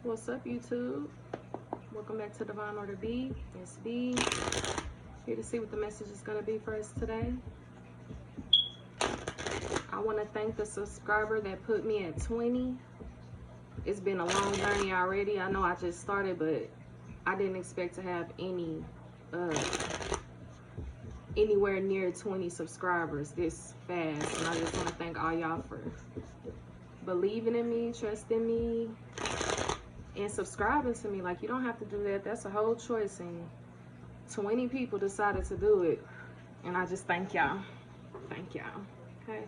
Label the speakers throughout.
Speaker 1: What's up, YouTube? Welcome back to Divine Order B. It's B. Here to see what the message is going to be for us today. I want to thank the subscriber that put me at 20. It's been a long journey already. I know I just started, but I didn't expect to have anywhere near 20 subscribers this fast. And I just want to thank all y'all for believing in me, trusting me, and subscribing to me. Like, you don't have to do that. That's a whole choice, and 20 people decided to do it, and I just thank y'all. Thank y'all. Okay,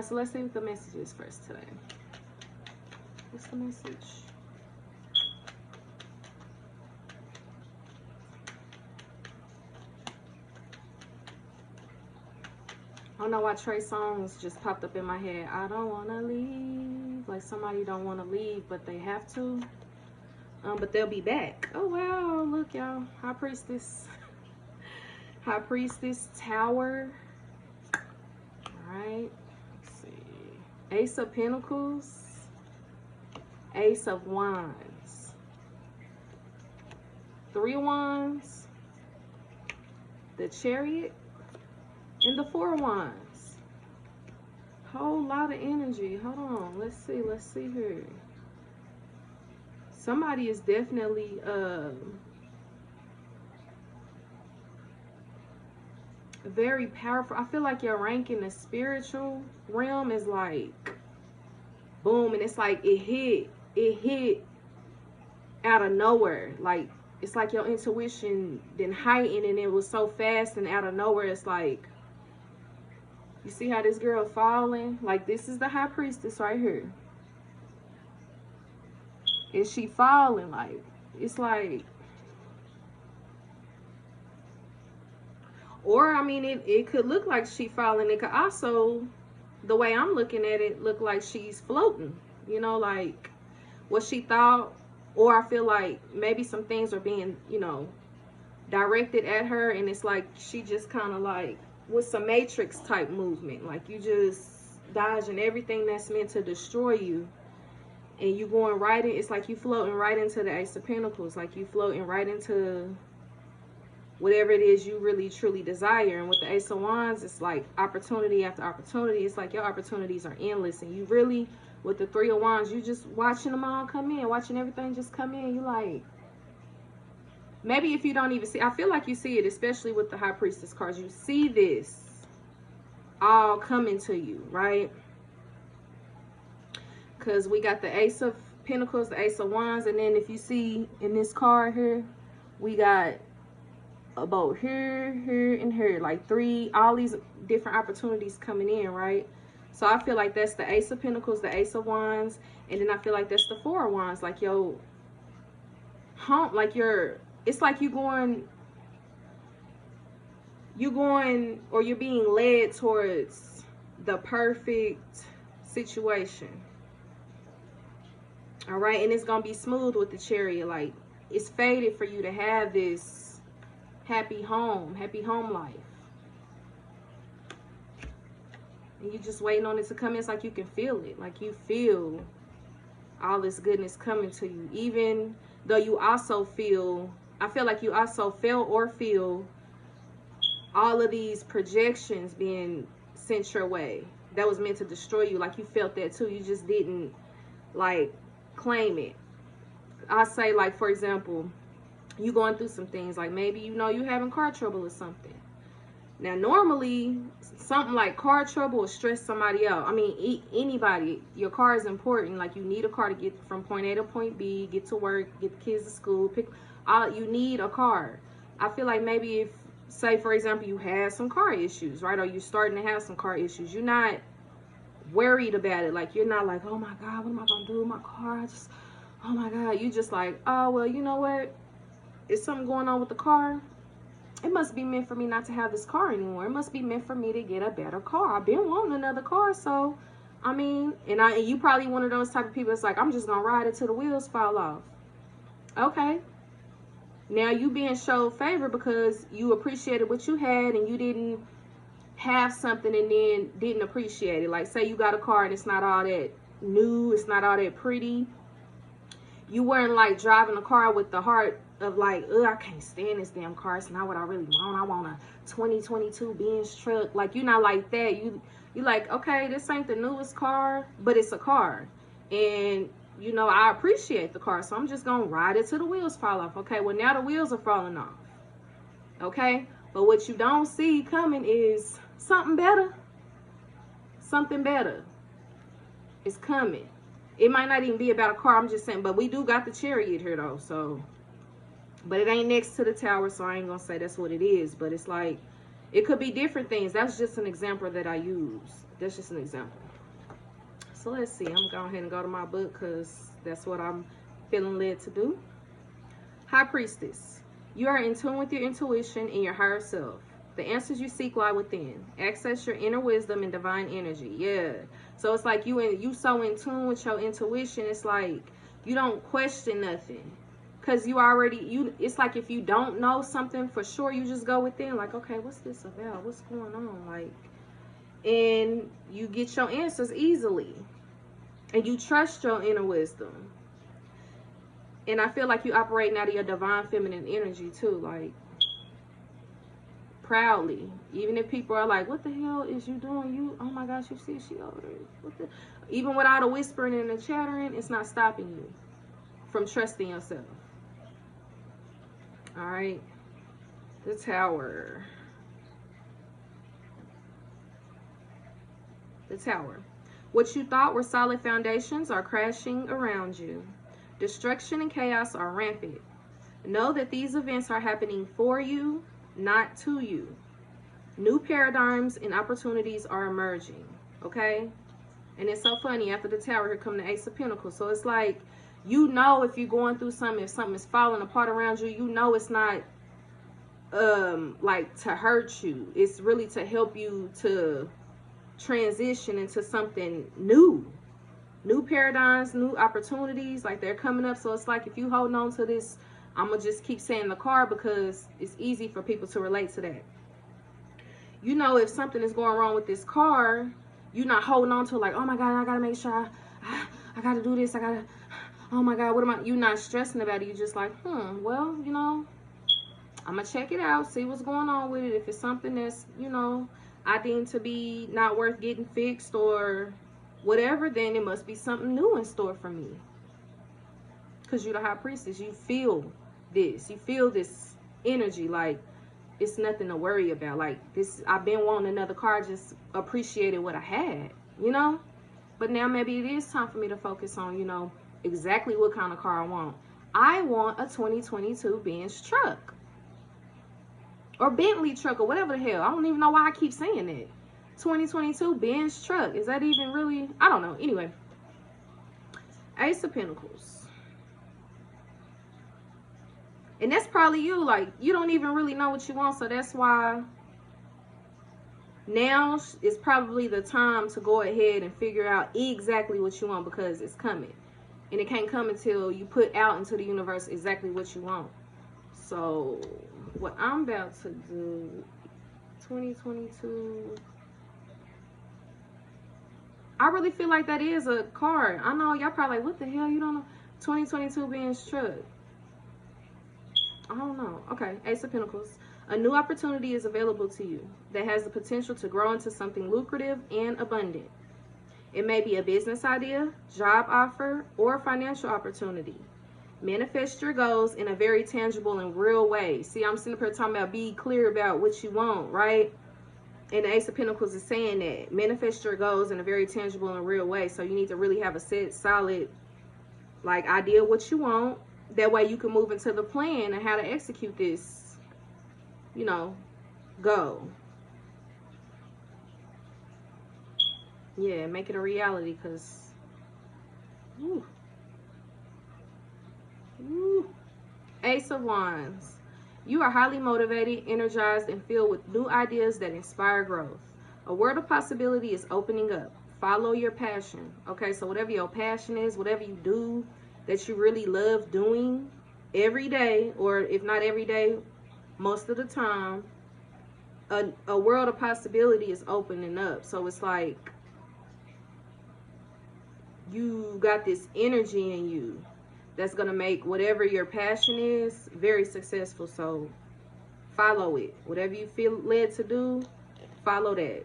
Speaker 1: so let's see what the message is first today. What's the message? I don't know why Trey songs just popped up in my head. I don't want to leave. Like somebody don't want to leave, but they have to. But they'll be back. Oh, wow. Look, y'all. High Priestess. High Priestess, Tower. All right. Let's see. Ace of Pentacles. Ace of Wands. 3 of Wands. The Chariot. And the 4 of Wands. Whole lot of energy. Hold on. Let's see here. Somebody is definitely very powerful. I feel like your rank in the spiritual realm is like boom, and it's like it hit out of nowhere. Like it's like your intuition then heightened, and it was so fast and out of nowhere. It's like, you see how this girl falling? Like, this is the High Priestess right here. Is she falling? Like, it's like, or I mean, it could look like she falling. It could also, the way I'm looking at it, look like she's floating, you know, like what she thought. Or I feel like maybe some things are being, you know, directed at her, and it's like she just kind of like with some Matrix type movement, like you just dodging everything that's meant to destroy you. And you going right in, it's like you floating right into the Ace of Pentacles, like you floating right into whatever it is you really truly desire. And with the Ace of Wands, it's like opportunity after opportunity. It's like your opportunities are endless, and you really, with the 3 of Wands, you just watching them all come in, watching everything just come in. You like, maybe if you don't even see, I feel like you see it, especially with the High Priestess cards. You see this all coming to you, right? Because we got the Ace of Pentacles, the Ace of Wands, and then if you see in this card here, we got about here, here, and here, like 3, all these different opportunities coming in, right? So I feel like that's the Ace of Pentacles, the Ace of Wands, and then I feel like that's the 4 of Wands, like yo, like it's like you're going, or you're being led towards the perfect situation. All right, and it's gonna be smooth with the Chariot. Like, it's fated for you to have this happy home life, and you just waiting on it to come in. It's like you can feel it, like you feel all this goodness coming to you, even though you also feel, I feel like you also felt or feel all of these projections being sent your way that was meant to destroy you. Like, you felt that too, you just didn't like claim it. I say, like, for example, you going through some things, like maybe you know you having car trouble or something. Now normally something like car trouble will stress somebody out. I mean, anybody, your car is important. Like, you need a car to get from point A to point B, get to work, get the kids to school, you need a car. I feel like maybe if, say for example, you had some car issues, right, or you're starting to have some car issues, you're not worried about it. Like, you're not like, oh my God, what am I gonna do with my car? Oh my God. You just like, oh well, you know what, is something going on with the car? It must be meant for me not to have this car anymore. It must be meant for me to get a better car. I've been wanting another car, so I mean, and you probably one of those type of people that's like, I'm just gonna ride it till the wheels fall off. Okay, now you being showed favor because you appreciated what you had, and you didn't have something and then didn't appreciate it. Like, say you got a car and it's not all that new, it's not all that pretty. you weren't like driving a car with the heart of like, ugh, I can't stand this damn car. It's not what I really want. I want a 2022 Benz truck. Like, you're not like that. You like, okay, this ain't the newest car, but it's a car. And, you know, I appreciate the car, so I'm just going to ride it till the wheels fall off. Okay, well, now the wheels are falling off. Okay, but what you don't see coming is something better. Something better is coming. It might not even be about a car, I'm just saying, but we do got the chariot here though, so, but it ain't next to the tower, so I ain't gonna say that's what it is, but it's like, it could be different things. That's just an example that I use. That's just an example. So let's see, I'm gonna go ahead and go to my book because that's what I'm feeling led to do. High Priestess, you are in tune with your intuition and your higher self. The answers you seek lie within. Access your inner wisdom and divine energy. Yeah. So it's like you so in tune with your intuition. It's like you don't question nothing, cause you already It's like if you don't know something for sure, you just go within. Like, okay, what's this about? What's going on? Like, and you get your answers easily, and you trust your inner wisdom. And I feel like you operating out of your divine feminine energy too, like proudly. Even if people are like, what the hell is you doing? You, oh my gosh, you see she over there. What the? Even without the whispering and the chattering, it's not stopping you from trusting yourself. All right. The Tower. The Tower. What you thought were solid foundations are crashing around you. Destruction and chaos are rampant. Know that these events are happening for you, not to you. New paradigms and opportunities are emerging. Okay? And it's so funny. After the Tower, here come the Ace of Pentacles. So it's like, you know, if you're going through something, if something is falling apart around you, you know it's not like to hurt you. It's really to help you to transition into something new. New paradigms, new opportunities, like they're coming up. So it's like, if you holding on to this, I'm gonna just keep saying the car because it's easy for people to relate to that. You know, if something is going wrong with this car, you're not holding on to it like, oh my God, I gotta make sure I gotta do this, oh my God, what am I? You're not stressing about it. You're just like, well, you know, I'm gonna check it out, see what's going on with it. If it's something that's, you know, I deem to be not worth getting fixed or whatever, then it must be something new in store for me. Because you're the High Priestess. You feel this. You feel this energy. Like, it's nothing to worry about. Like, this, I've been wanting another car. Just appreciated what I had, you know? But now maybe it is time for me to focus on, you know, exactly what kind of car I want. I want a 2022 Benz truck. Or Bentley truck or whatever the hell. I don't even know why I keep saying that. 2022 Benz truck. Is that even really? I don't know. Anyway. Ace of Pentacles. And that's probably you. Like, you don't even really know what you want. So that's why now is probably the time to go ahead and figure out exactly what you want, because it's coming. And it can't come until you put out into the universe exactly what you want. So what I'm about to do, 2022, I really feel like that is a card. I know y'all probably like, what the hell, you don't know? 2022 Benz truck. I don't know. Okay, Ace of Pentacles. A new opportunity is available to you that has the potential to grow into something lucrative and abundant. It may be a business idea, job offer, or financial opportunity. Manifest your goals in a very tangible and real way. See, I'm sitting up here talking about be clear about what you want, right? And the Ace of Pentacles is saying that. Manifest your goals in a very tangible and real way. So you need to really have a set, solid, like, idea of what you want. That way you can move into the plan and how to execute this, you know, goal. Yeah, make it a reality, because, Ace of Wands. You are highly motivated, energized, and filled with new ideas that inspire growth. A world of possibility is opening up. Follow your passion. Okay, so whatever your passion is, whatever you do that you really love doing every day, or if not every day, most of the time, a world of possibility is opening up. So it's like you got this energy in you that's going to make whatever your passion is very successful. So follow it. Whatever you feel led to do, follow that.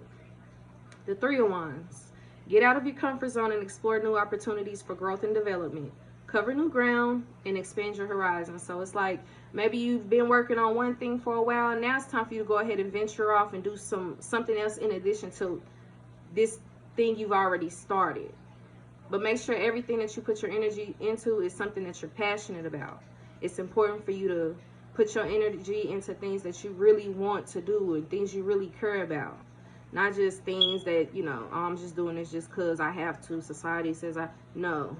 Speaker 1: The Three of Wands. Get out of your comfort zone and explore new opportunities for growth and development. Cover new ground and expand your horizon. So it's like maybe you've been working on one thing for a while, and now it's time for you to go ahead and venture off and do something else in addition to this thing you've already started. But make sure everything that you put your energy into is something that you're passionate about. It's important for you to put your energy into things that you really want to do and things you really care about. Not just things that, you know, oh, I'm just doing this just because I have to. Society says no.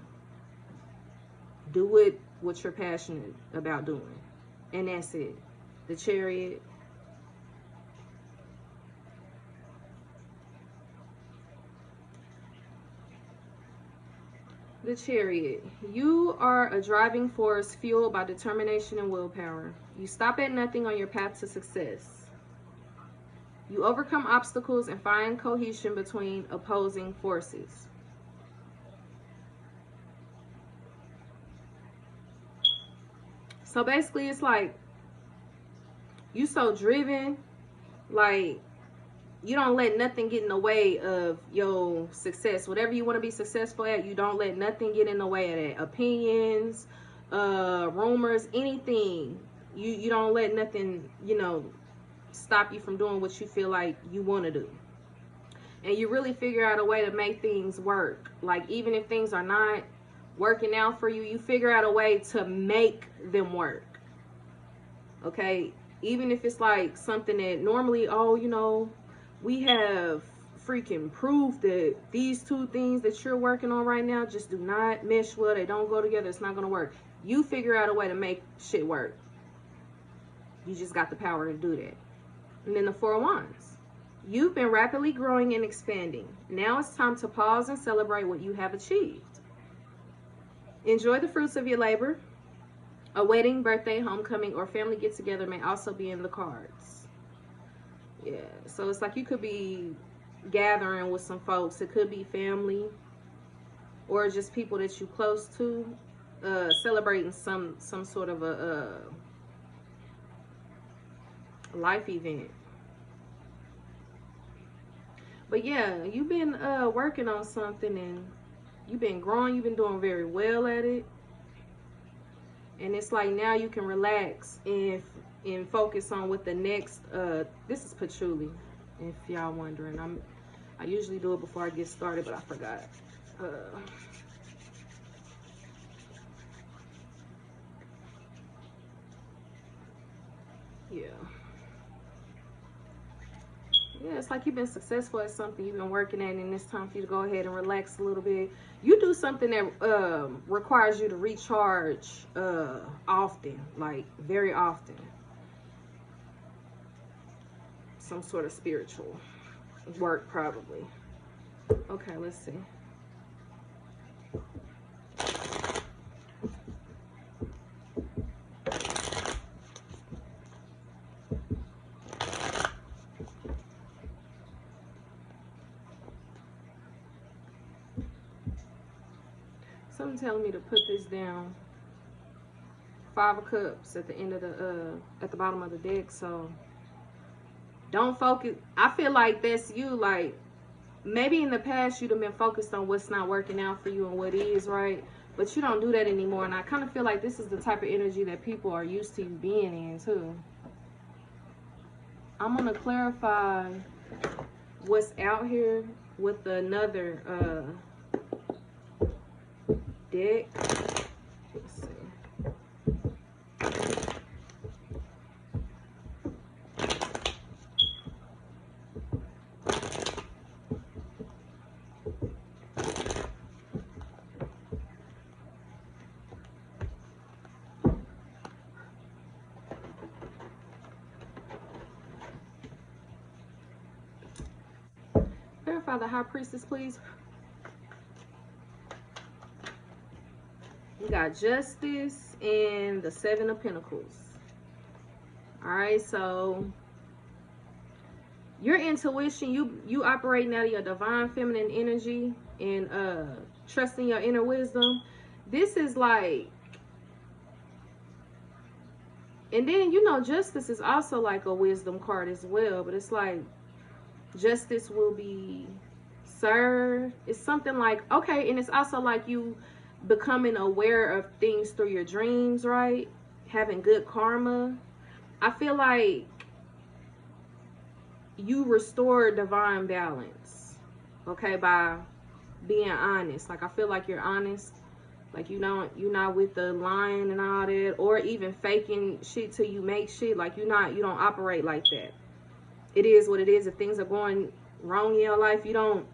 Speaker 1: Do it what you're passionate about doing. And that's it. The Chariot. The Chariot. You are a driving force fueled by determination and willpower. You stop at nothing on your path to success. You overcome obstacles and find cohesion between opposing forces. So basically, it's like you so driven, like you don't let nothing get in the way of your success. Whatever you want to be successful at, you don't let nothing get in the way of that. Opinions, rumors, anything. You don't let nothing, you know, stop you from doing what you feel like you want to do. And you really figure out a way to make things work. Like even if things are not working out for you, you figure out a way to make them work. Okay? Even if it's like something that normally, oh, you know, we have freaking proof that these two things that you're working on right now just do not mesh well. They don't go together. It's not going to work. You figure out a way to make shit work. You just got the power to do that. And then the Four of Wands. You've been rapidly growing and expanding. Now it's time to pause and celebrate what you have achieved. Enjoy the fruits of your labor. A wedding, birthday, homecoming, or family get-together may also be in the cards. Yeah, so it's like you could be gathering with some folks. It could be family or just people that you're close to, celebrating some sort of a life event. But yeah, you've been working on something and you've been growing. You've been doing very well at it. And it's like now you can relax and focus on what the next, this is patchouli, if y'all wondering. I usually do it before I get started, but I forgot. Yeah. Yeah, it's like you've been successful at something you've been working at, and it's time for you to go ahead and relax a little bit. You do something that requires you to recharge often, like very often. Some sort of spiritual work, probably. Okay, let's see. Something telling me to put this down. Five of Cups at the end of at the bottom of the deck. So don't focus. I feel like that's you. Like maybe in the past you'd have been focused on what's not working out for you and what is, right? But you don't do that anymore. And I kind of feel like this is the type of energy that people are used to you being in too. I'm gonna clarify what's out here with another deck. Let's see. Verify the High Priestess, please. We got Justice and the Seven of Pentacles. All right, so your intuition, you operating out of your divine feminine energy and trusting your inner wisdom. This is like And then, you know, justice is also like a wisdom card as well. But it's like justice will be served. It's something like, okay, and it's also like you becoming aware of things through your dreams, right? Having good karma. I feel like you restore divine balance, okay, by being honest. Like, I feel like you're honest. Like, you're not with the lying and all that, or even faking shit till you make shit. Like, you don't operate like that. It is what it is. If things are going wrong in your life, you don't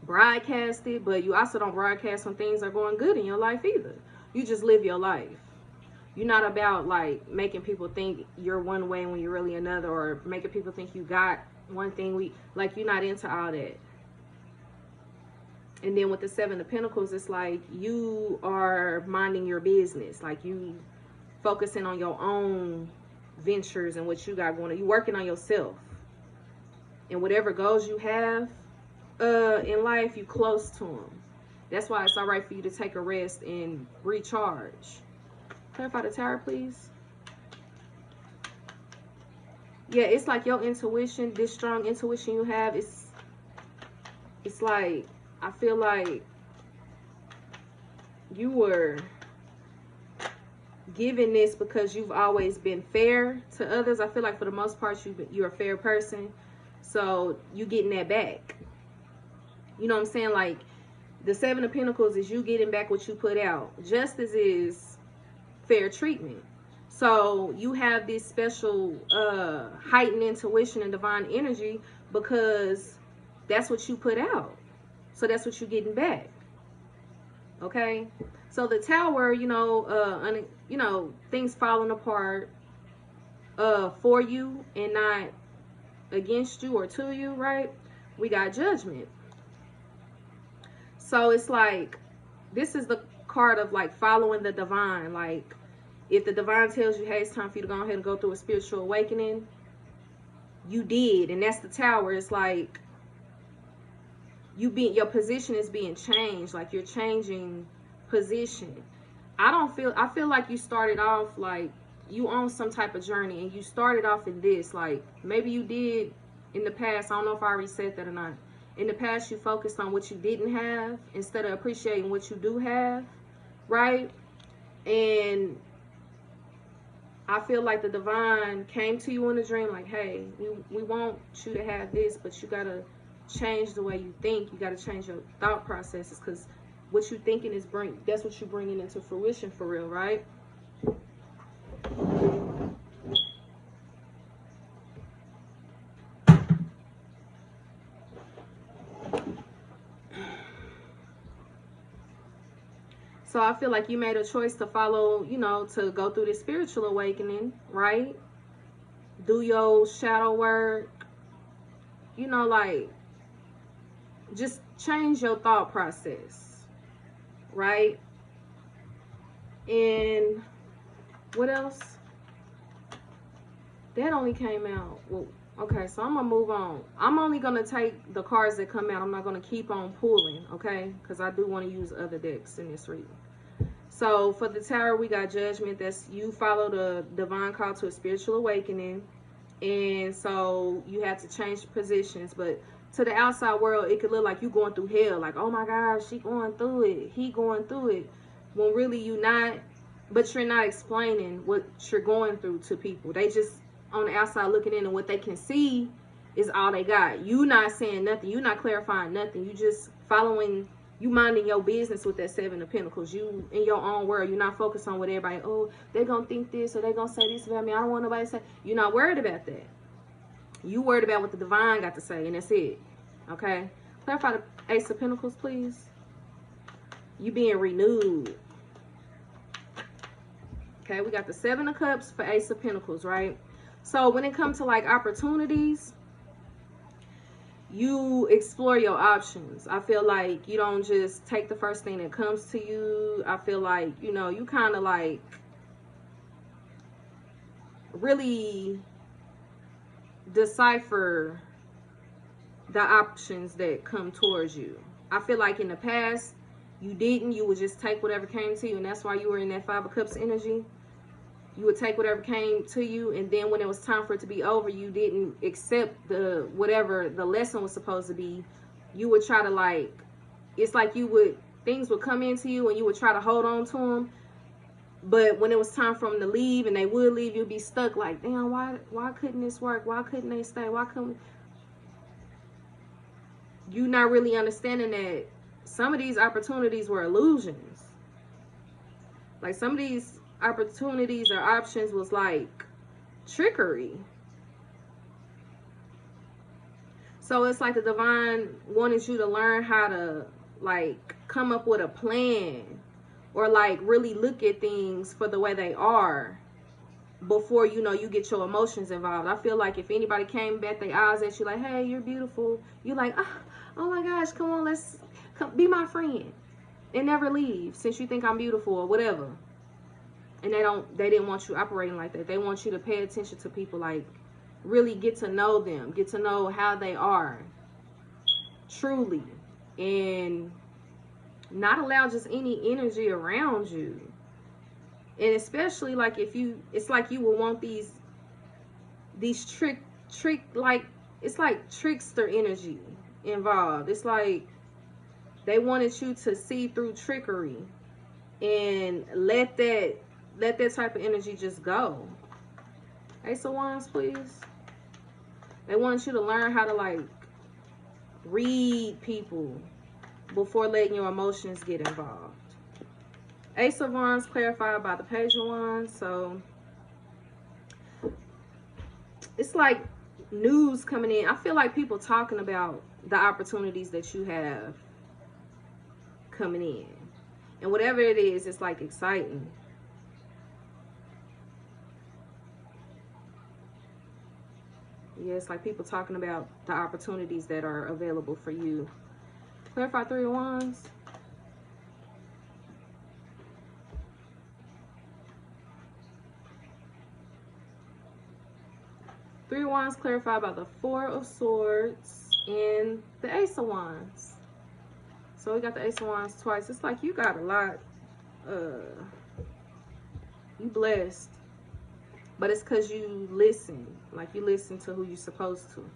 Speaker 1: broadcast it, but you also don't broadcast when things are going good in your life either. You just live your life. You're not about like making people think you're one way when you're really another, or making people think you got one thing. Like, you're not into all that. And then with the Seven of Pentacles, it's like you are minding your business. Like, you focusing on your own ventures and what you got going on. You working on yourself. And whatever goals you have in life, you close to them. That's why it's all right for you to take a rest and recharge. Clarify the tower, please. Yeah, it's like your intuition, this strong intuition you have, it's like, I feel like you were given this because you've always been fair to others. I feel like for the most part, you're a fair person. So you getting that back. You know what I'm saying? Like, the Seven of Pentacles is you getting back what you put out. Justice is fair treatment. So you have this special heightened intuition and divine energy because that's what you put out. So that's what you're getting back. Okay? So the Tower, you know, things falling apart for you and not against you or to you, right? We got Judgment. So it's like, this is the card of like following the divine. Like, if the divine tells you, hey, it's time for you to go ahead and go through a spiritual awakening, you did. And that's the Tower. It's like your position is being changed. Like, you're changing position. I feel like you started off like you on some type of journey, and you started off in this. Like, maybe you did in the past. I don't know if I already said that or not. In the past, you focused on what you didn't have instead of appreciating what you do have, right? And I feel like the divine came to you in a dream like, hey, we want you to have this, but you got to change the way you think. You got to change your thought processes, because what you thinking is that's what you're bringing into fruition for real, right? So I feel like you made a choice to follow, you know, to go through this spiritual awakening, right? Do your shadow work, you know, like, just change your thought process, right? And what else? That only came out. Well, okay, so I'm going to move on. I'm only going to take the cards that come out. I'm not going to keep on pulling, okay? Because I do want to use other decks in this reading. So for the Tower, we got Judgment. That's you follow the divine call to a spiritual awakening. And so you have to change positions. But to the outside world, it could look like you going through hell. Like, oh my gosh, she going through it. He going through it. When really you not. But you're not explaining what you're going through to people. They just on the outside looking in, and what they can see is all they got. You not saying nothing. You not clarifying nothing. You just following. You minding your business with that Seven of Pentacles. You in your own world. You're not focused on what everybody, oh, they're going to think this, or they're going to say this about me. I don't want nobody to say. You're not worried about that. You worried about what the divine got to say, and that's it. Okay? Clarify the Ace of Pentacles, please. You being renewed. Okay, we got the Seven of Cups for Ace of Pentacles, right? So when it comes to like opportunities, you explore your options. I feel like you don't just take the first thing that comes to you. I feel like, you know, you kind of like really decipher the options that come towards you. I feel like in the past, you didn't. You would just take whatever came to you, and that's why you were in that Five of Cups energy. You would take whatever came to you, and then when it was time for it to be over, you didn't accept the whatever the lesson was supposed to be. You would try to, like, it's like you would, things would come into you and you would try to hold on to them, but when it was time for them to leave and they would leave, you'd be stuck like, damn, why couldn't this work? Why couldn't they stay? Why couldn't you? Not really understanding that some of these opportunities were illusions. Like, some of these opportunities or options was like trickery. So it's like the divine wanted you to learn how to, like, come up with a plan, or like really look at things for the way they are before, you know, you get your emotions involved. I feel like if anybody came back their eyes at you like, hey, you're beautiful, you like, oh my gosh, come on, let's come be my friend and never leave since you think I'm beautiful or whatever. And they didn't want you operating like that. They want you to pay attention to people, like really get to know them, get to know how they are truly, and not allow just any energy around you. And especially like if you, it's like you will want these trick like, it's like trickster energy involved. It's like they wanted you to see through trickery and let that type of energy just go. Ace of Wands, please. They wanted you to learn how to, like, read people before letting your emotions get involved. Ace of Wands clarified by the Page of Wands. So it's like news coming in. I feel like people talking about the opportunities that you have coming in. And whatever it is, it's like exciting. Yeah, it's like people talking about the opportunities that are available for you. Clarify Three of Wands. Three of Wands clarified by the Four of Swords and the Ace of Wands. So we got the Ace of Wands twice. It's like you got a lot. You blessed. But it's because you listen. Like, you listen to who you're supposed to.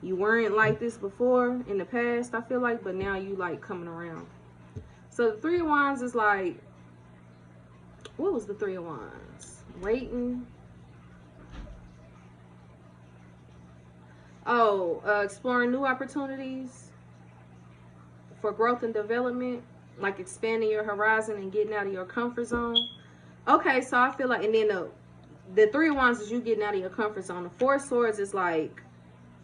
Speaker 1: You weren't like this before in the past, I feel like, but now you like coming around. So the Three of Wands is like, what was the Three of Wands? Waiting. Oh, exploring new opportunities for growth and development, like expanding your horizon and getting out of your comfort zone. Okay, so I feel like, and then the Three of Wands is you getting out of your comfort zone. The Four of Swords is like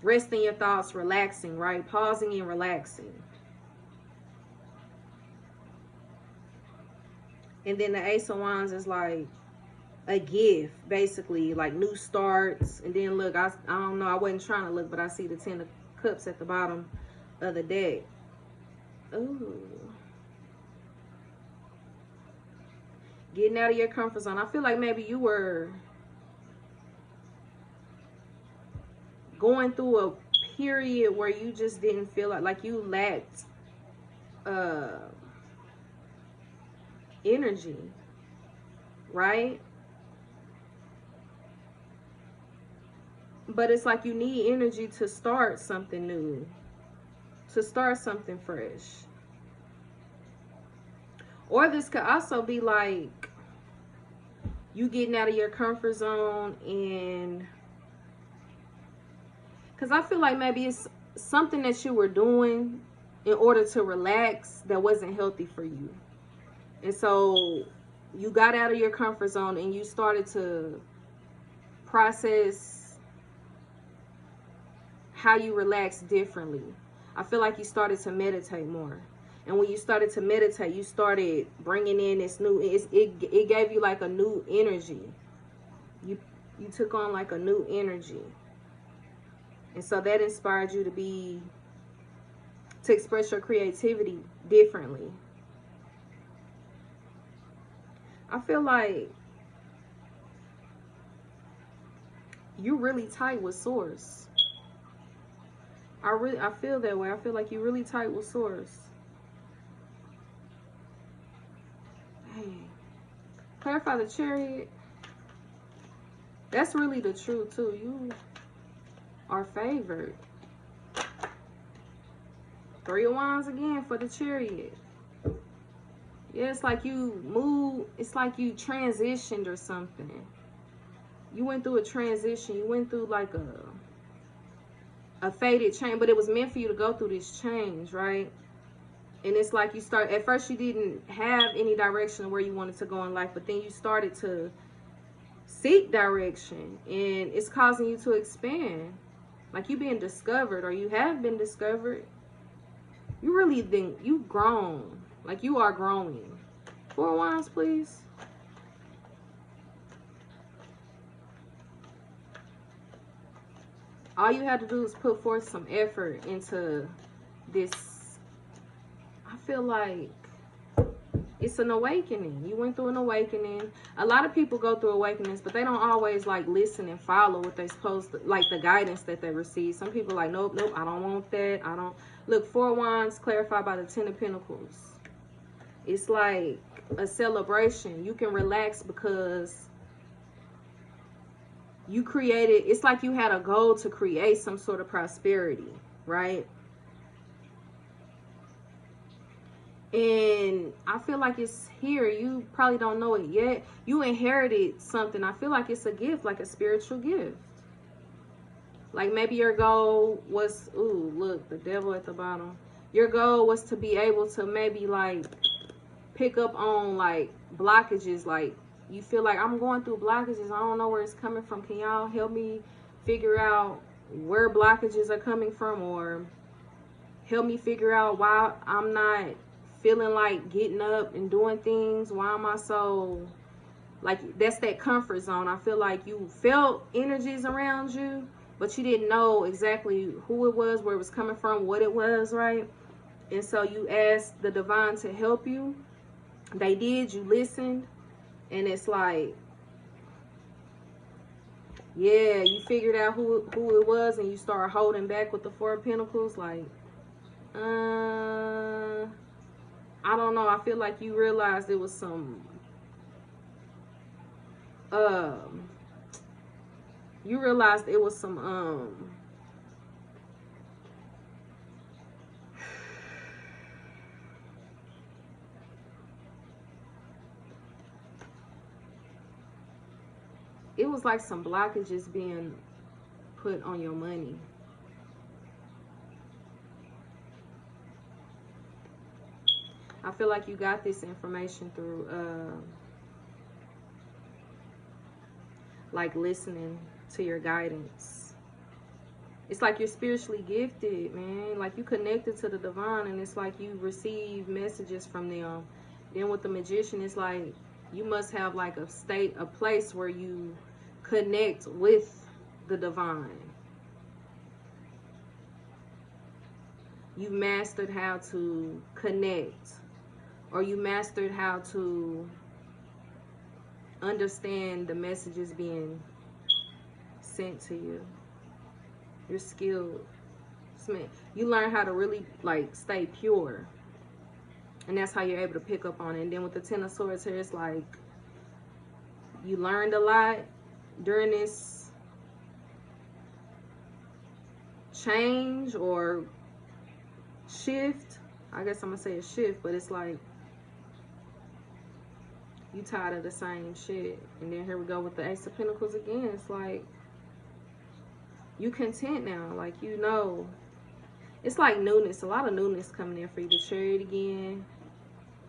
Speaker 1: resting your thoughts, relaxing, right? Pausing and relaxing. And then the Ace of Wands is like a gift, basically, like new starts. And then look, I don't know, I wasn't trying to look, but I see the Ten of Cups at the bottom of the deck. Ooh. Getting out of your comfort zone. I feel like maybe you were going through a period where you just didn't feel like you lacked energy, right? But it's like you need energy to start something new, to start something fresh. Or this could also be like you getting out of your comfort zone, and because I feel like maybe it's something that you were doing in order to relax that wasn't healthy for you. And so you got out of your comfort zone and you started to process how you relax differently. I feel like you started to meditate more. And when you started to meditate, you started bringing in this new, it gave you like a new energy. You took on like a new energy. And so that inspired you to express your creativity differently. I feel like you're really tight with Source. I feel that way. I feel like you're really tight with Source. Hey. Clarify the Chariot. That's really the truth too. You are favored. 3 of Wands again for the Chariot. Yeah, it's like you moved. It's like you transitioned or something. You went through a transition. You went through like a faded change, but it was meant for you to go through this change, right? And it's like you start, at first you didn't have any direction where you wanted to go in life, but then you started to seek direction, and it's causing you to expand. Like you being discovered, or you have been discovered. You really think you've grown. Like you are growing. 4 of Wands, please. All you have to do is put forth some effort into this. I feel like it's an awakening. You went through an awakening. A lot of people go through awakenings, but they don't always like listen and follow what they supposed to, like the guidance that they receive. Some people like, nope, I don't want that. I don't. Look, 4 of Wands clarified by the 10 of Pentacles. It's like a celebration. You can relax because you created, it's like you had a goal to create some sort of prosperity, right? And I feel like it's here. You probably don't know it yet. You inherited something. I feel like it's a gift, like a spiritual gift. Like maybe your goal was, ooh, look, the devil at the bottom. Your goal was to be able to maybe like pick up on like blockages. Like you feel like I'm going through blockages. I don't know where it's coming from. Can y'all help me figure out where blockages are coming from, or help me figure out why I'm not feeling like getting up and doing things? Why am I so like, that's that comfort zone. I feel like you felt energies around you, but you didn't know exactly who it was, where it was coming from, what it was, right? And so you asked the divine to help you. They did. You listened, and it's like, yeah, you figured out who it was, and you start holding back with the 4 of Pentacles. Like, I don't know. I feel like you realized it was some, you realized it was some, it was like some blockages being put on your money. I feel like you got this information through, like listening to your guidance. It's like you're spiritually gifted, man. Like you connected to the divine, and it's like you receive messages from them. Then with the Magician, it's like you must have like a place where you connect with the divine. You mastered how to connect, or you mastered how to understand the messages being sent to you. You're skilled. You learn how to really like stay pure, and that's how you're able to pick up on it. And then with the 10 of Swords here, it's like you learned a lot during this change or shift. I guess I'm gonna say a shift, but it's like you tired of the same shit. And then here we go with the Ace of Pentacles again. It's like you content now. Like, you know, it's like newness. A lot of newness coming in for you. The Chariot again.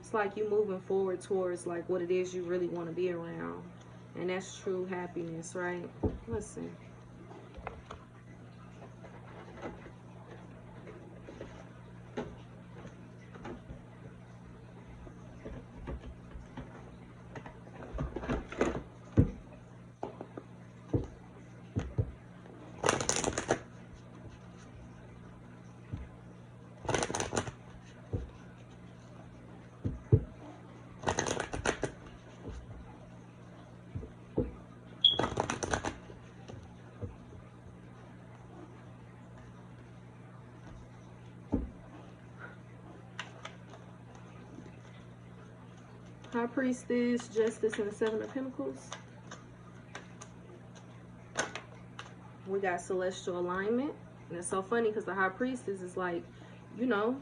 Speaker 1: It's like you moving forward towards like what it is you really want to be around. And that's true happiness, right? Listen. High Priestess, Justice, and the 7 of Pentacles. We got celestial alignment. And it's so funny because the high priestess is like, you know,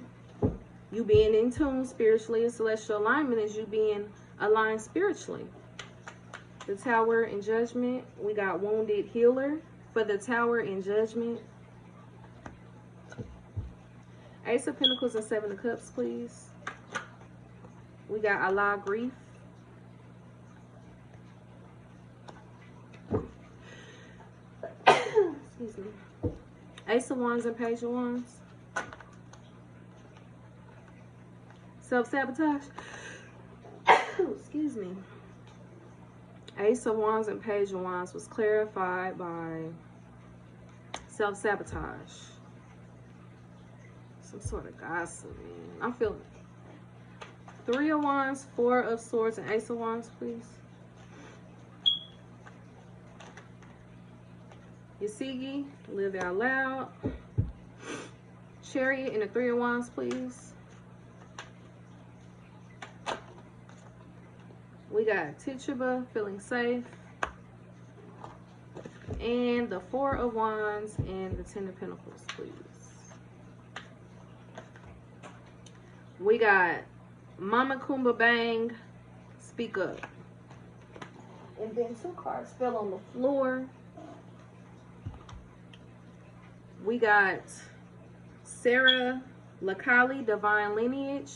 Speaker 1: you being in tune spiritually, and celestial alignment is you being aligned spiritually. The Tower and Judgment. We got wounded healer for the Tower and Judgment. Ace of Pentacles and Seven of Cups, please. We got Allah grief. Excuse me. Ace of Wands and Page of Wands. Self-sabotage. Excuse me. Ace of Wands and Page of Wands was clarified by self-sabotage. Some sort of gossip, man. I'm feeling it. 3 of Wands, 4 of Swords, and Ace of Wands, please. Yasigi, live out loud. Chariot and the 3 of Wands, please. We got Tituba, feeling safe. And the 4 of Wands and the 10 of Pentacles, please. We got Mama Kumba Bang, speak up. And then 2 cards fell on the floor. We got Sarah Lakali, divine lineage.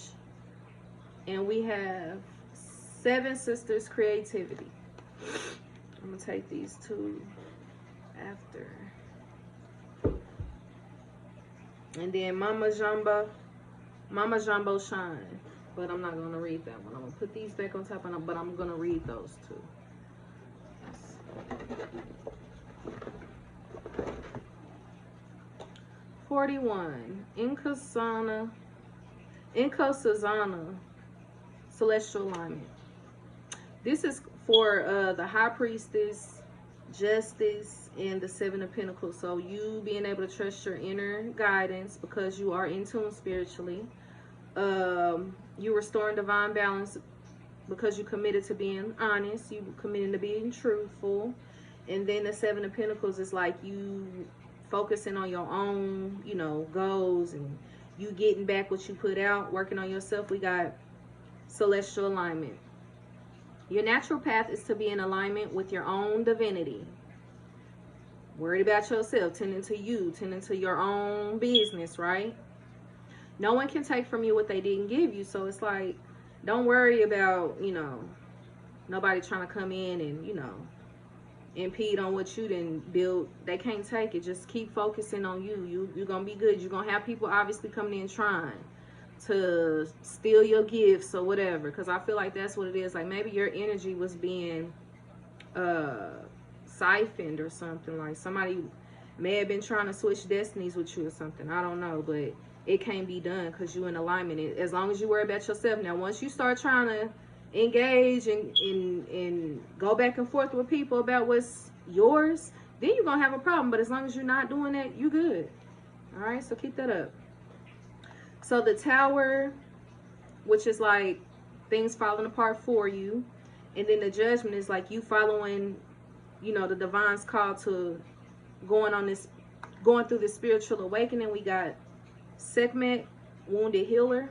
Speaker 1: And we have 7 sisters, creativity. I'm gonna take these 2 after. And then Mama Jumbo Shine. But I'm not gonna read that one. I'm gonna put these back on top, but I'm gonna read those 2. Yes. 41. Inkosazana, celestial alignment. This is for the High Priestess, Justice, and the 7 of Pentacles. So you being able to trust your inner guidance because you are in tune spiritually. You restoring divine balance because you committed to being honest. You committed to being truthful. And then the 7 of Pentacles is like you focusing on your own, you know, goals, and you getting back what you put out, working on yourself. We got celestial alignment. Your natural path is to be in alignment with your own divinity. Worried about yourself, tending to you, tending to your own business, right? No one can take from you what they didn't give you. So it's like, don't worry about, you know, nobody trying to come in and, you know, impede on what you didn't build. They can't take it. Just keep focusing on you. You're going to be good. You're going to have people obviously coming in trying to steal your gifts or whatever. Because I feel like that's what it is. Like maybe your energy was being siphoned or something. Like somebody may have been trying to switch destinies with you or something. I don't know. But it can't be done because you're in alignment. As long as you worry about yourself. Now, once you start trying to engage and go back and forth with people about what's yours, then you're gonna have a problem. But as long as you're not doing that, you good. All right, so keep that up. So the Tower, which is like things falling apart for you, and then the Judgment is like you following, you know, the divine's call to going through this spiritual awakening. We got Sekhmet, wounded healer.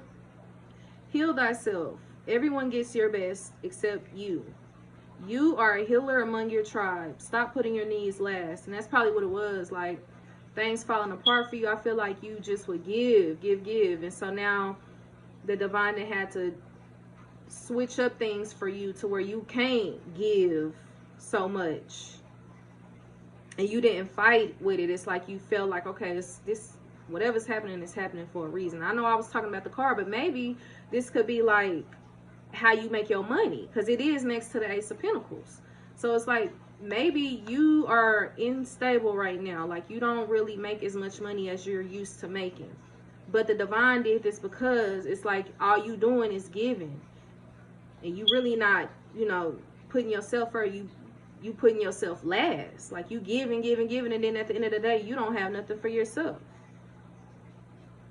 Speaker 1: Heal thyself. Everyone gets your best except you. You are a healer among your tribe. Stop putting your needs last. And that's probably what it was. Like, things falling apart for you. I feel like you just would give. And so now the divine had to switch up things for you to where you can't give so much. And you didn't fight with it. It's like you felt like, okay, this whatever's happening is happening for a reason. I know I was talking about the car, but maybe this could be like how you make your money, because it is next to the Ace of Pentacles. So it's like maybe you are unstable right now, like you don't really make as much money as you're used to making, but the divine did this because it's like all you doing is giving, and you really not, you know, putting yourself first. You putting yourself last. Like you giving, and then at the end of the day you don't have nothing for yourself.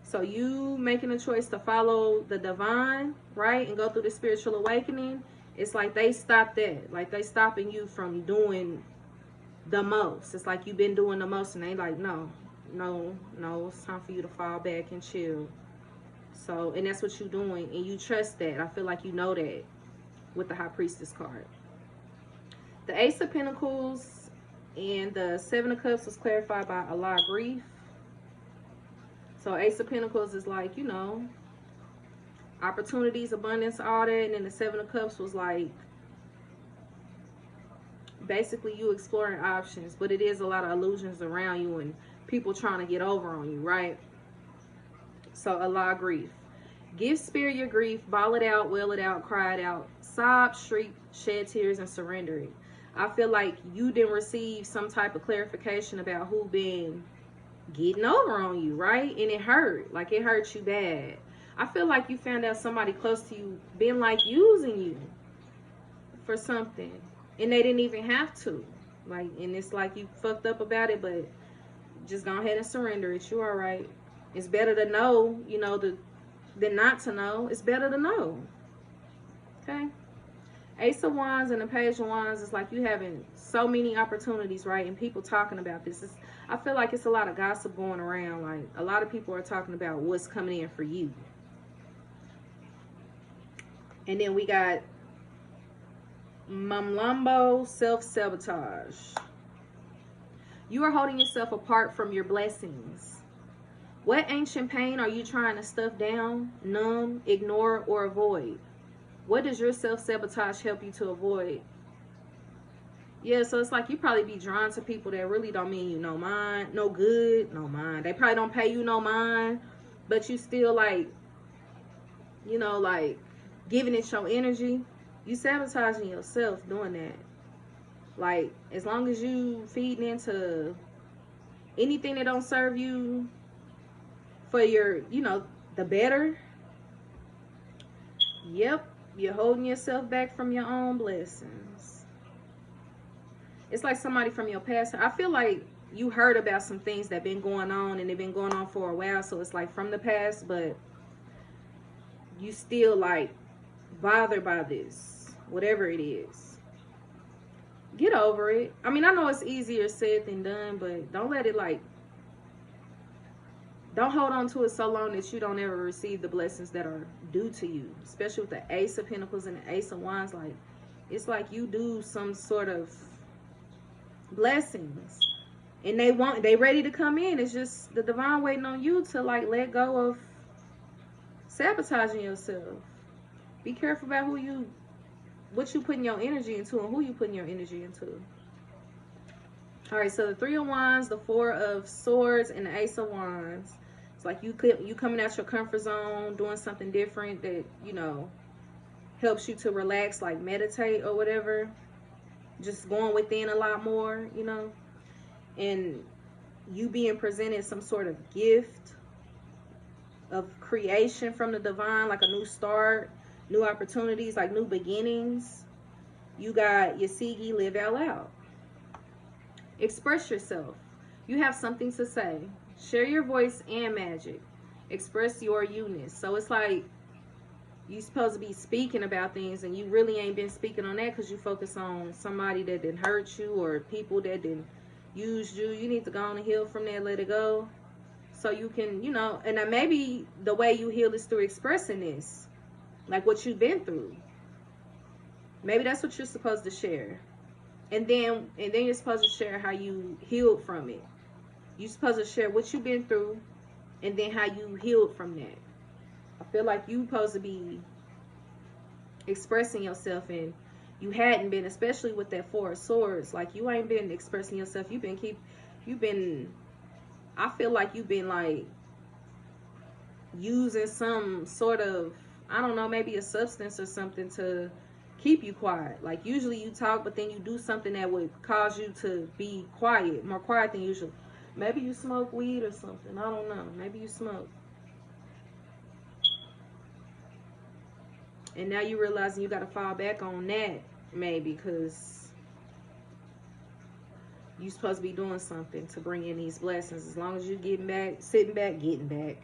Speaker 1: So you making a choice to follow the divine, right, and go through the spiritual awakening. It's like they stopped that. Like they stopping you from doing the most. It's like you've been doing the most, and they like, no, no, no, it's time for you to fall back and chill. So, and that's what you're doing, and you trust that. I feel like you know that with the High Priestess card. The Ace of Pentacles and the Seven of Cups was clarified by a lot of grief. So Ace of Pentacles is like, you know, opportunities, abundance, all that. And then the Seven of Cups was like, basically you exploring options. But it is a lot of illusions around you and people trying to get over on you, right? So a lot of grief. Give spirit your grief, ball it out, wail it out, cry it out, sob, shriek, shed tears, and surrender it. I feel like you didn't receive some type of clarification about who been getting over on you, right? And it hurt. Like, it hurt you bad. I feel like you found out somebody close to you been like using you for something, and they didn't even have to. Like, and it's like you fucked up about it, but just go ahead and surrender it. You all right. It's better to know, you know, than not to know. It's better to know. Okay. Ace of Wands and the Page of Wands is like you having so many opportunities, right? And people talking about this. I feel like it's a lot of gossip going around. Like, a lot of people are talking about what's coming in for you. And then we got Mamlambo, self-sabotage. You are holding yourself apart from your blessings. What ancient pain are you trying to stuff down, numb, ignore, or avoid? What does your self-sabotage help you to avoid? Yeah, so it's like you probably be drawn to people that really don't mean you no mind, no good, no mind. They probably don't pay you no mind, but you still like, you know, like giving it your energy. You sabotaging yourself doing that. Like, as long as you feeding into anything that don't serve you for your, you know, the better. Yep, you're holding yourself back from your own blessings. It's like somebody from your past. I feel like you heard about some things that been going on, and they've been going on for a while, so it's like from the past, but you still like bothered by this, whatever it is. Get over it. I mean, I know it's easier said than done, but don't let it like, don't hold on to it so long that you don't ever receive the blessings that are due to you, especially with the Ace of Pentacles and the Ace of Wands. Like, it's like you do some sort of blessings, and they ready to come in. It's just the divine waiting on you to like let go of sabotaging yourself. Be careful about what you putting your energy into and who you putting your energy into. All right, so the Three of Wands, the Four of Swords, and the Ace of Wands. It's like you coming out your comfort zone, doing something different that, you know, helps you to relax, like meditate or whatever. Just going within a lot more, you know. And you being presented some sort of gift of creation from the divine, like a new start, new opportunities, like new beginnings. You got your Sigi, live out loud. Express yourself. You have something to say. Share your voice and magic. Express your you-ness. So it's like you supposed to be speaking about things, and you really ain't been speaking on that because you focus on somebody that didn't hurt you or people that didn't use you. You need to go on and heal from that, let it go. So you can, you know, and then maybe the way you heal is through expressing this, like what you've been through. Maybe that's what you're supposed to share. And then you're supposed to share how you healed from it. You're supposed to share what you've been through, and then how you healed from that. I feel like you're supposed to be expressing yourself, and you hadn't been, especially with that Four of Swords. Like, you ain't been expressing yourself. I feel like you've been like using some sort of, I don't know, maybe a substance or something to keep you quiet. Like, usually you talk, but then you do something that would cause you to be quiet, more quiet than usual. Maybe you smoke weed or something. I don't know. Maybe you smoke. And now you realizing you got to fall back on that, maybe, because you're supposed to be doing something to bring in these blessings. As long as you're getting back, sitting back, getting back.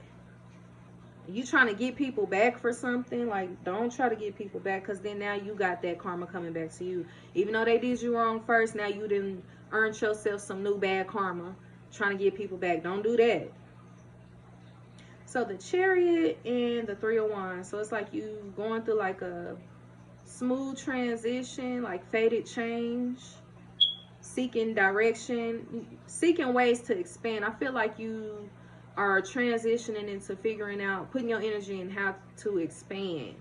Speaker 1: You trying to get people back for something, like, don't try to get people back, because then now you got that karma coming back to you. Even though they did you wrong first, now you didn't earned yourself some new bad karma trying to get people back. Don't do that. So the Chariot and the Three of Wands. So it's like you going through like a smooth transition, like faded change, seeking direction, seeking ways to expand. I feel like you are transitioning into figuring out, putting your energy in how to expand.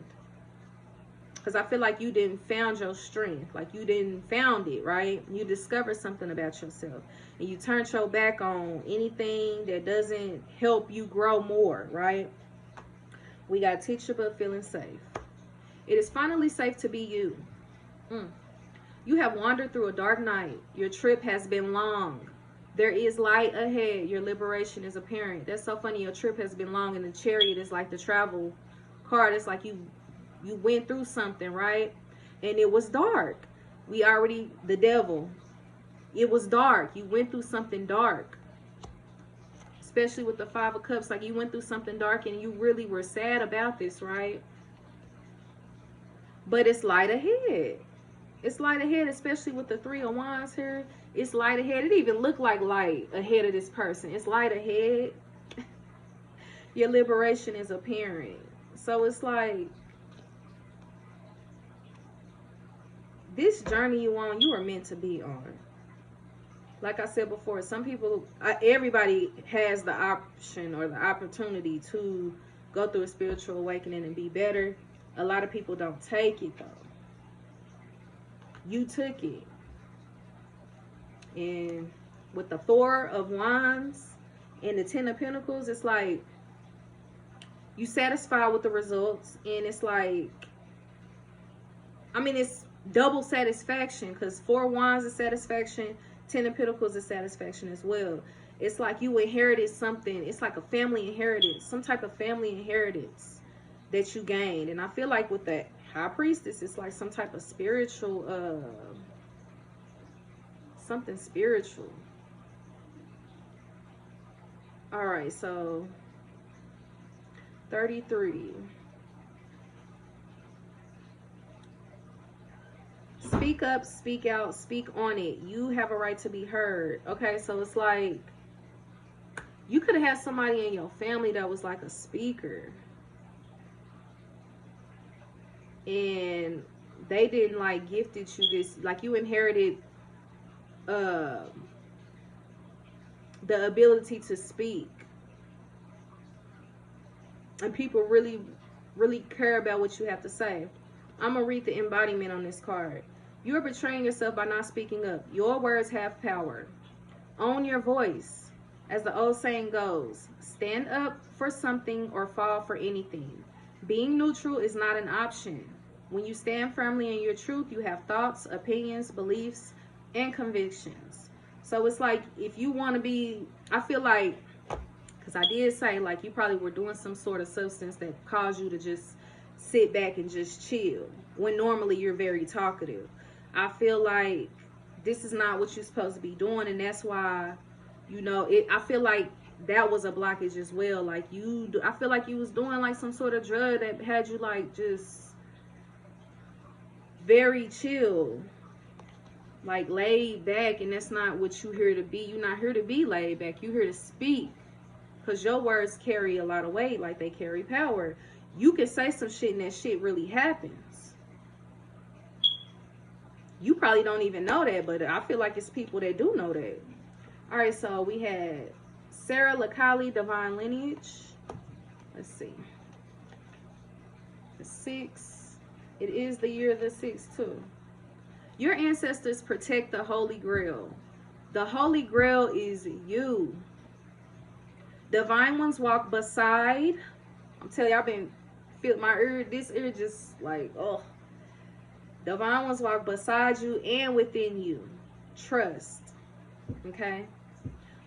Speaker 1: Because I feel like you didn't found your strength. Like you didn't found it, right? You discovered something about yourself. And you turned your back on anything that doesn't help you grow more, right? We got teachable, feeling safe. It is finally safe to be you. You have wandered through a dark night. Your trip has been long. There is light ahead. Your liberation is apparent. That's so funny. Your trip has been long, and the Chariot is like the travel card. It's like you went through something, right? And it was dark. The devil, it was dark. You went through something dark. Especially with the Five of Cups, like you went through something dark and you really were sad about this, right? But it's light ahead. It's light ahead, especially with the Three of Wands here. It's light ahead. It even looked like light ahead of this person. It's light ahead. Your liberation is apparent. So it's like, this journey you on, you are meant to be on. Like I said before, some people, everybody has the option or the opportunity to go through a spiritual awakening and be better. A lot of people don't take it though. You took it. And with the Four of Wands and the Ten of Pentacles, it's like you satisfied with the results. And it's like, I mean, it's double satisfaction, because Four of Wands is satisfaction, Ten of Pentacles is satisfaction as well. It's like you inherited something. It's like a family inheritance, some type of family inheritance that you gained. And I feel like with the High Priestess, it's like some type of spiritual, something spiritual. All right, so 33. Speak up, speak out, speak on it. You have a right to be heard. Okay, so it's like you could have had somebody in your family that was like a speaker, and they didn't like gifted you this, like you inherited the ability to speak, and people really care about what you have to say. I'm gonna read the embodiment on this card. You are betraying yourself by not speaking up. Your words have power. Own your voice. As the old saying goes, stand up for something or fall for anything. Being neutral is not an option. When you stand firmly in your truth, you have thoughts, opinions, beliefs, and convictions. So it's like, if you want to be, I feel like, because I did say, like, you probably were doing some sort of substance that caused you to just sit back and just chill, when normally you're very talkative. I feel like this is not what you're supposed to be doing, and that's why, you know, I feel like that was a blockage as well. Like I feel like you was doing like some sort of drug that had you like just very chill, like laid back, and that's not what you're here to be. You're not here to be laid back. You're here to speak, because your words carry a lot of weight, like they carry power. You can say some shit and that shit really happens. You probably don't even know that, but I feel like it's people that do know that. All right, so we had Sarah Lakali, Divine Lineage. Let's see. The 6. It is the year of the 6 too. Your ancestors protect the Holy Grail. The Holy Grail is you. Divine ones walk beside. I'm telling you, I've been feeling my ear. This ear just like, oh. Divine ones walk beside you and within you. Trust. Okay?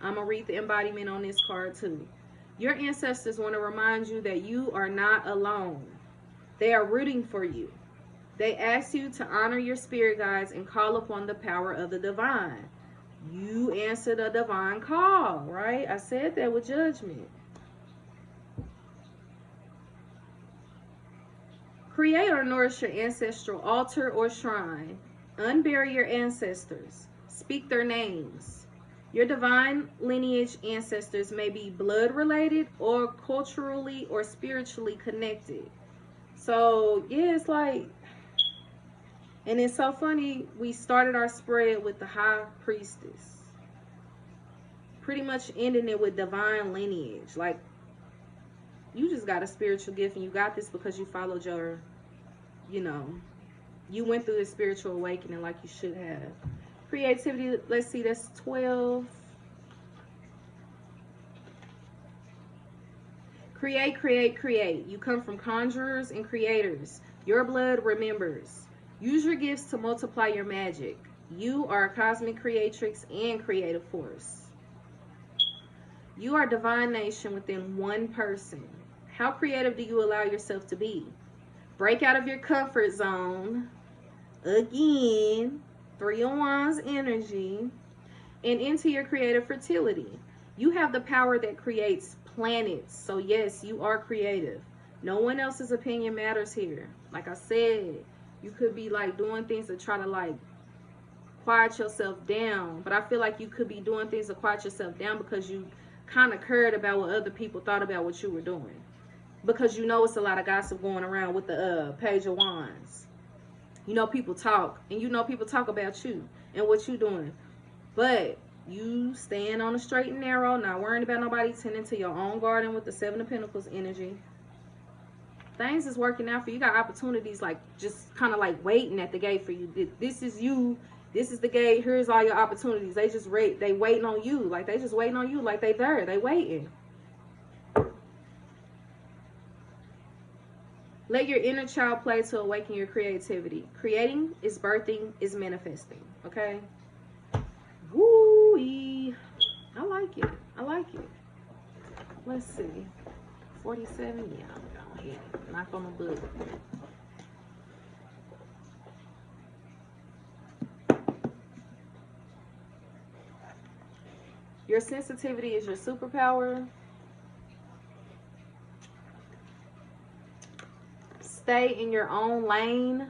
Speaker 1: I'm going to read the embodiment on this card too. Your ancestors want to remind you that you are not alone. They are rooting for you. They ask you to honor your spirit guides and call upon the power of the divine. You answered a divine call, right? I said that with judgment. Create or nourish your ancestral altar or shrine. Unbury your ancestors. Speak their names. Your divine lineage ancestors may be blood related or culturally or spiritually connected. So yeah, it's like, and it's so funny, we started our spread with the high priestess, pretty much ending it with divine lineage. Like, you just got a spiritual gift, and you got this because you followed your, you know, you went through the spiritual awakening like you should have. Creativity, let's see, that's 12. Create, create, create. You come from conjurers and creators. Your blood remembers. Use your gifts to multiply your magic. You are a cosmic creatrix and creative force. You are divination within one person. How creative do you allow yourself to be? Break out of your comfort zone. Again, 3 of Wands energy. And into your creative fertility. You have the power that creates planets. So yes, you are creative. No one else's opinion matters here. Like I said, you could be like doing things to try to like quiet yourself down. But I feel like you could be doing things to quiet yourself down because you kind of cared about what other people thought about what you were doing. Because you know it's a lot of gossip going around with the Page of Wands. You know people talk, and you know people talk about you and what you doing. But you staying on the straight and narrow, not worrying about nobody, tending to your own garden with the 7 of Pentacles energy. Things is working out for you. You got opportunities like just kind of like waiting at the gate for you. This is you. This is the gate. Here's all your opportunities. They just they waiting on you. Like they just waiting on you. Like they there. They waiting. Let your inner child play to awaken your creativity. Creating is birthing, is manifesting. Okay? Woo-wee. I like it. I like it. Let's see. 47. Yeah, I'm going ahead. Knock on the book. Your sensitivity is your superpower. Stay in your own lane.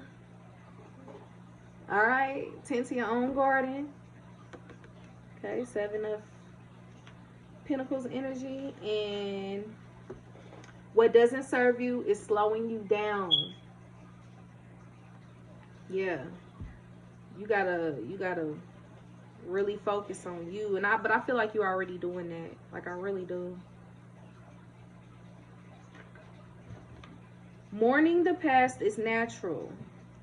Speaker 1: All right. Tend to your own garden. Okay. 7 of Pentacles energy. And what doesn't serve you is slowing you down. Yeah. You gotta really focus on you. But I feel like you're already doing that. Like I really do. Mourning the past is natural.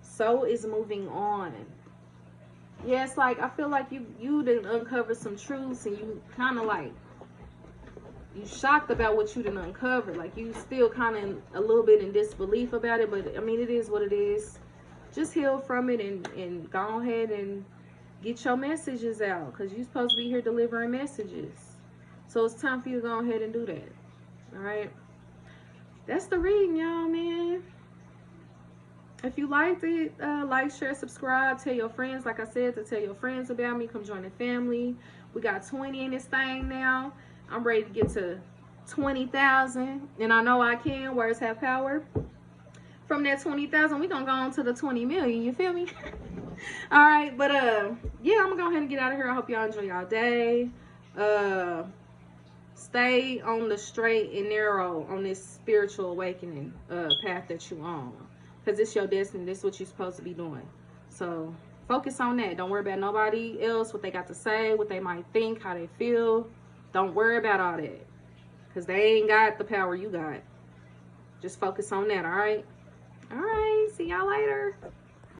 Speaker 1: So is moving on. Yeah, it's like I feel like you didn't uncover some truths, and you kind of like you shocked about what you didn't uncover. Like you still kind of a little bit in disbelief about it, but I mean it is what it is. Just heal from it and go ahead and get your messages out, because you're supposed to be here delivering messages. So it's time for you to go ahead and do that. All right. That's the reading, y'all, man. If you liked it, like, share, subscribe. Tell your friends, like I said, to tell your friends about me. Come join the family. We got 20 in this thing now. I'm ready to get to 20,000. And I know I can. Words have power. From that 20,000, we're going to go on to the 20 million. You feel me? All right. But, yeah, I'm going to go ahead and get out of here. I hope y'all enjoy y'all day. Stay on the straight and narrow on this spiritual awakening path that you on, because it's your destiny. This is what you're supposed to be doing. So focus on that. Don't worry about nobody else, what they got to say, what they might think, how they feel. Don't worry about all that, because they ain't got the power you got. Just focus on that. All right. See y'all later.